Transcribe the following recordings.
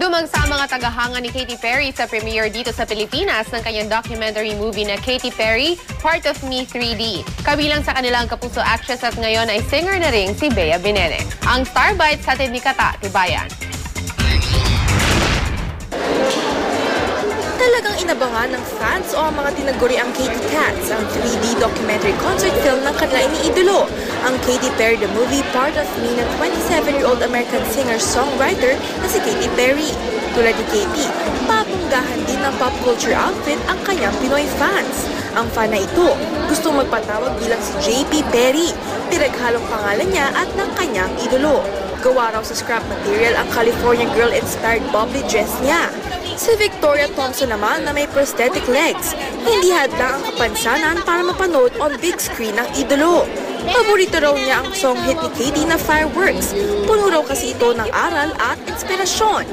Dumagsa ang mga tagahanga ni Katy Perry sa premiere dito sa Pilipinas ng kanyang documentary movie na Katy Perry, Part of Me 3D. Kabilang sa kanilang kapuso actress at ngayon ay singer na rin si Bea Binene. Ang Star Bites sa ni Kata Tibayan. Talagang inabangan ng fans o ang mga tinaguriang Katy Cats ang 3D documentary concert film ng kanilang iniidolo, ang Katy Perry the Movie Part of Me ng 27-year-old American singer-songwriter na si Katy Perry. Tulad ni Katy, papunggahan din ng pop culture outfit ang kanyang Pinoy fans. Ang fan na ito gustong magpatawag bilang si JP Perry, pinaghalong pangalan niya at ng kanyang idolo. Gawa raw sa scrap material ang California girl-inspired bubbly dress niya. Si Victoria Thompson naman na may prosthetic legs, hindi hadlang ang kapansanan para mapanood on big screen ang idolo. Paborito raw niya ang song hit ni Katy na Fireworks. Puno raw kasi ito ng aral at inspirasyon.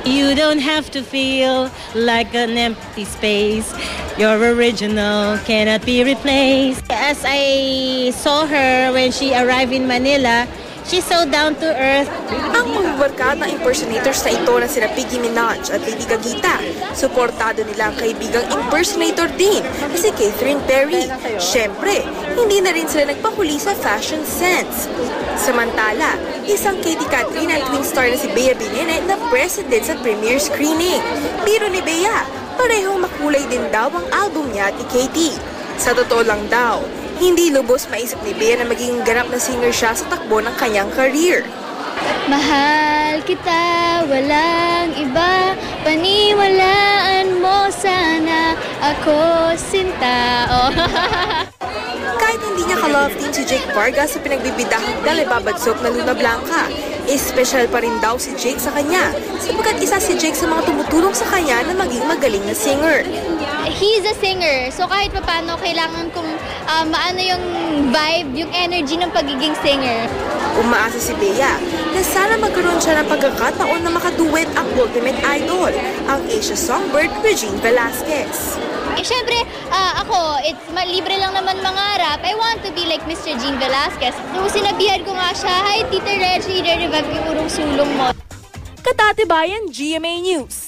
You don't have to feel like an empty space. Your original cannot be replaced. As I saw her when she arrived in Manila, she's so down to earth. Ang magbabarkadang impersonators na ito na sina Piggy Minaj at Lady Gagita, suportado nila ang kaibigang impersonator din na si Catherine Perry. Siyempre, hindi na rin sila nagpahuli sa fashion sense. Samantala, isang Katy Katrina at twin star na si Bea Binene na present din sa premiere screening. Biro ni Bea, parehong makulay din daw ang album niya at ni Katy. Sa totoo lang daw, hindi lubos maisip ni Bea na magiging ganap na singer siya sa takbo ng kanyang career. Mahal kita, walang iba, paniwalaan mo sana, ako sinta. Oh. Kahit hindi niya ka-love team si Jake Vargas sa pinagbibidahang dalibabadsok na Luna Blanca, espesyal pa rin daw si Jake sa kanya, sapagkat isa si Jake sa mga tumutulong sa kanya na maging magaling na singer. He's a singer, so kahit paano kailangan kong maano yung vibe, yung energy ng pagiging singer. Umaasa si Bea na sana magkaroon siya ng pagkakataon na makaduet ang ultimate idol, ang Asia songbird Regine Velasquez. Siyempre, ako, libre lang naman mangarap. I want to be like Mr. Jean Velasquez. Nung sinabihan ko nga siya, hi Tita Reggie, re-revive yung urong sulong mo. Kata Tibayan, GMA News.